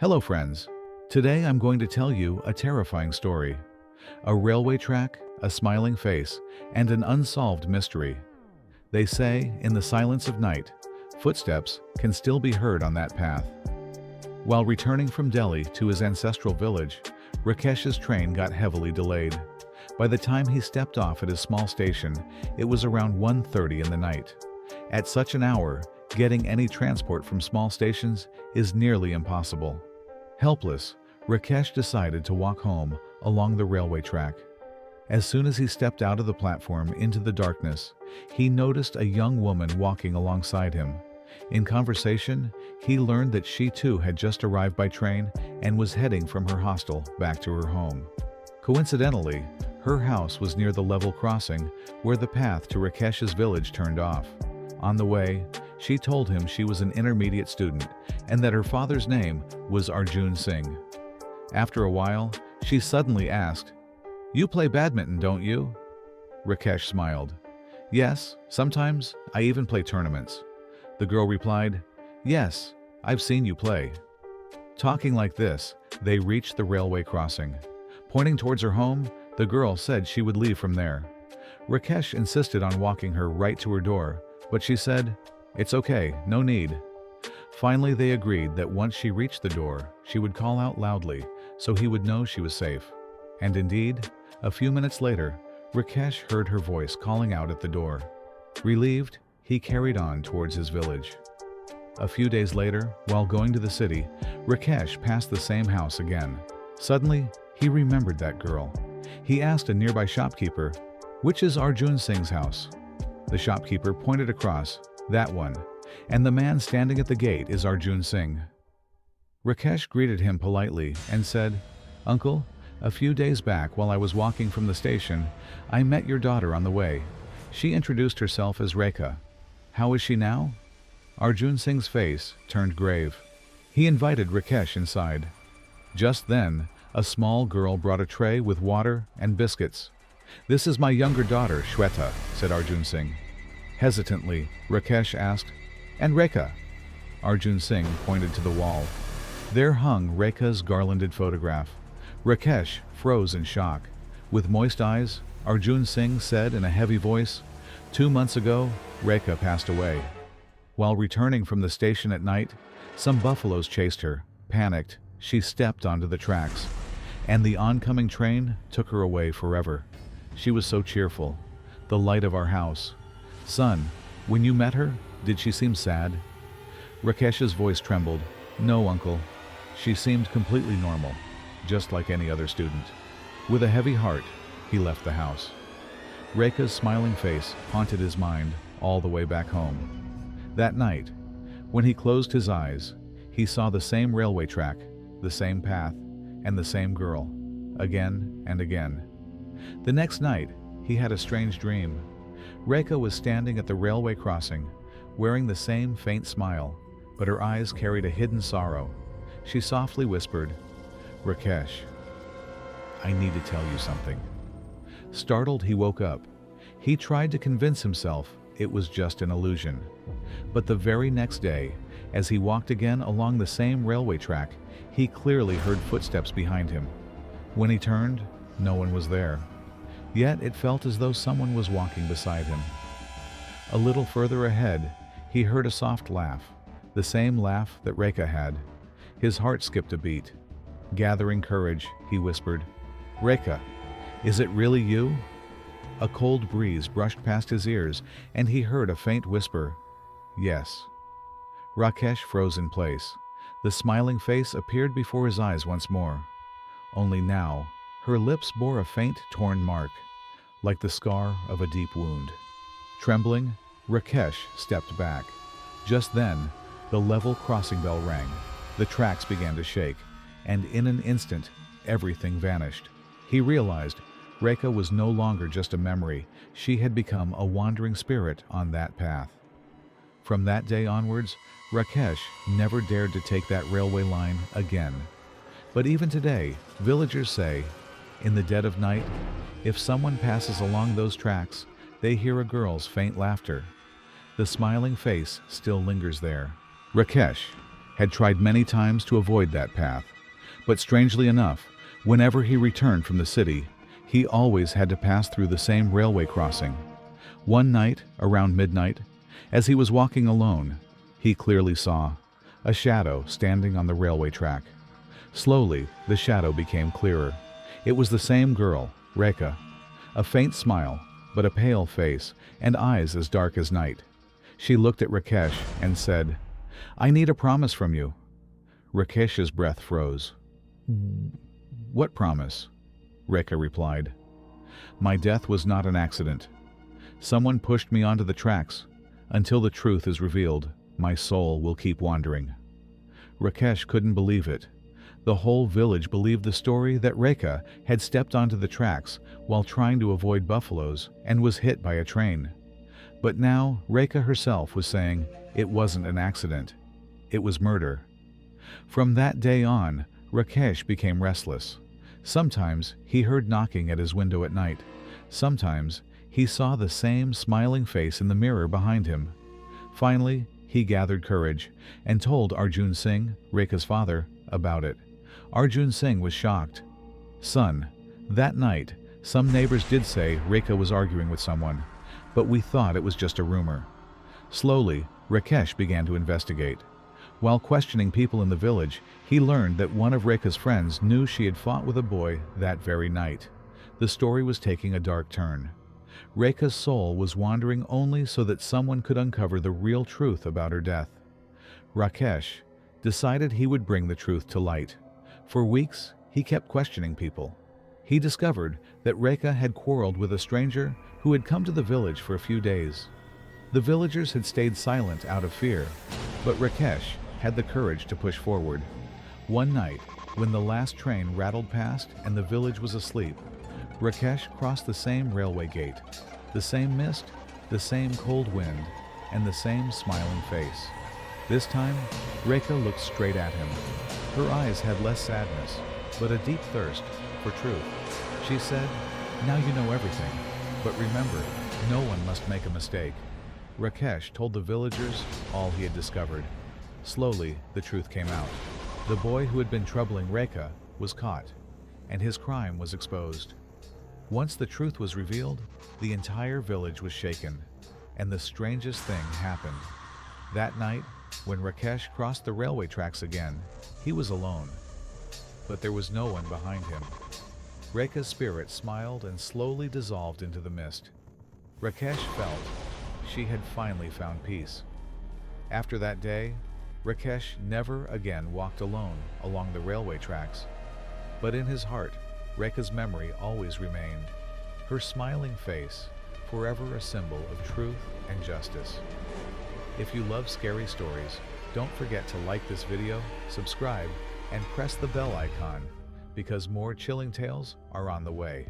Hello friends. Today I'm going to tell you a terrifying story. A railway track, a smiling face, and an unsolved mystery. They say, in the silence of night, footsteps can still be heard on that path. While returning from Delhi to his ancestral village, Rakesh's train got heavily delayed. By the time he stepped off at his small station, it was around 1:30 in the night. At such an hour, getting any transport from small stations is nearly impossible. Helpless, Rakesh decided to walk home along the railway track. As soon as he stepped out of the platform into the darkness, he noticed a young woman walking alongside him. In conversation, he learned that she too had just arrived by train and was heading from her hostel back to her home. Coincidentally, her house was near the level crossing where the path to Rakesh's village turned off. On the way, she told him she was an intermediate student and that her father's name was Arjun Singh. After a while, she suddenly asked, "You play badminton, don't you?" Rakesh smiled. "Yes, sometimes I even play tournaments." The girl replied, "Yes, I've seen you play." Talking like this, they reached the railway crossing. Pointing towards her home, the girl said she would leave from there. Rakesh insisted on walking her right to her door, but she said, "It's okay, no need." Finally, they agreed that once she reached the door, she would call out loudly so he would know she was safe. And indeed, a few minutes later, Rakesh heard her voice calling out at the door. Relieved, he carried on towards his village. A few days later, while going to the city, Rakesh passed the same house again. Suddenly, he remembered that girl. He asked a nearby shopkeeper, "Which is Arjun Singh's house?" The shopkeeper pointed across, "That one, and the man standing at the gate is Arjun Singh." Rakesh greeted him politely and said, "Uncle, a few days back while I was walking from the station, I met your daughter on the way. She introduced herself as Rekha. How is she now?" Arjun Singh's face turned grave. He invited Rakesh inside. Just then, a small girl brought a tray with water and biscuits. "This is my younger daughter, Shweta," said Arjun Singh. Hesitantly, Rakesh asked, "And Rekha?" Arjun Singh pointed to the wall. There hung Rekha's garlanded photograph. Rakesh froze in shock. With moist eyes, Arjun Singh said in a heavy voice, "2 months ago, Rekha passed away." While returning from the station at night, some buffaloes chased her. Panicked, she stepped onto the tracks, and the oncoming train took her away forever. She was so cheerful, the light of our house. "Son, when you met her, did she seem sad?" Rakesh's voice trembled. "No, uncle. She seemed completely normal, just like any other student." With a heavy heart, he left the house. Rekha's smiling face haunted his mind all the way back home. That night, when he closed his eyes, he saw the same railway track, the same path, and the same girl, again and again. The next night, he had a strange dream. Rekha was standing at the railway crossing, wearing the same faint smile, but her eyes carried a hidden sorrow. She softly whispered, "Rakesh, I need to tell you something." Startled, he woke up. He tried to convince himself it was just an illusion. But the very next day, as he walked again along the same railway track, he clearly heard footsteps behind him. When he turned, no one was there. Yet it felt as though someone was walking beside him. A little further ahead, he heard a soft laugh, the same laugh that Rekha had. His heart skipped a beat. Gathering courage, he whispered, "Rekha, is it really you?" A cold breeze brushed past his ears, and he heard a faint whisper, "Yes." Rakesh froze in place. The smiling face appeared before his eyes once more. Only now, her lips bore a faint torn mark, like the scar of a deep wound. Trembling, Rakesh stepped back. Just then, the level crossing bell rang. The tracks began to shake, and in an instant, everything vanished. He realized Rekha was no longer just a memory. She had become a wandering spirit on that path. From that day onwards, Rakesh never dared to take that railway line again. But even today, villagers say, in the dead of night, if someone passes along those tracks, they hear a girl's faint laughter. The smiling face still lingers there. Rakesh, had tried many times to avoid that path, but strangely enough, whenever he returned from the city, he always had to pass through the same railway crossing. One night, around midnight, as he was walking alone, he clearly saw a shadow standing on the railway track. Slowly, the shadow became clearer. It was the same girl, Rekha. A faint smile, but a pale face, and eyes as dark as night. She looked at Rakesh and said, "I need a promise from you." Rakesh's breath froze. "What promise?" Rekha replied. "My death was not an accident. Someone pushed me onto the tracks. Until the truth is revealed, my soul will keep wandering." Rakesh couldn't believe it. The whole village believed the story that Rekha had stepped onto the tracks while trying to avoid buffaloes and was hit by a train. But now Rekha herself was saying it wasn't an accident. It was murder. From that day on, Rakesh became restless. Sometimes he heard knocking at his window at night. Sometimes he saw the same smiling face in the mirror behind him. Finally, he gathered courage and told Arjun Singh, Rekha's father, about it. Arjun Singh was shocked. "Son, that night, some neighbors did say Rekha was arguing with someone, but we thought it was just a rumor." Slowly, Rakesh began to investigate. While questioning people in the village, he learned that one of Rekha's friends knew she had fought with a boy that very night. The story was taking a dark turn. Rekha's soul was wandering only so that someone could uncover the real truth about her death. Rakesh decided he would bring the truth to light. For weeks, he kept questioning people. He discovered that Rekha had quarreled with a stranger who had come to the village for a few days. The villagers had stayed silent out of fear, but Rakesh had the courage to push forward. One night, when the last train rattled past and the village was asleep, Rakesh crossed the same railway gate. The same mist, the same cold wind, and the same smiling face. This time, Rekha looked straight at him. Her eyes had less sadness, but a deep thirst for truth. She said, "Now you know everything, but remember, no one must make a mistake." Rakesh told the villagers all he had discovered. Slowly, the truth came out. The boy who had been troubling Rekha was caught, and his crime was exposed. Once the truth was revealed, the entire village was shaken, and the strangest thing happened. That night, when Rakesh crossed the railway tracks again, he was alone. But there was no one behind him. Rekha's spirit smiled and slowly dissolved into the mist. Rakesh felt she had finally found peace. After that day, Rakesh never again walked alone along the railway tracks. But in his heart, Rekha's memory always remained. Her smiling face, forever a symbol of truth and justice. If you love scary stories, don't forget to like this video, subscribe, and press the bell icon, because more chilling tales are on the way.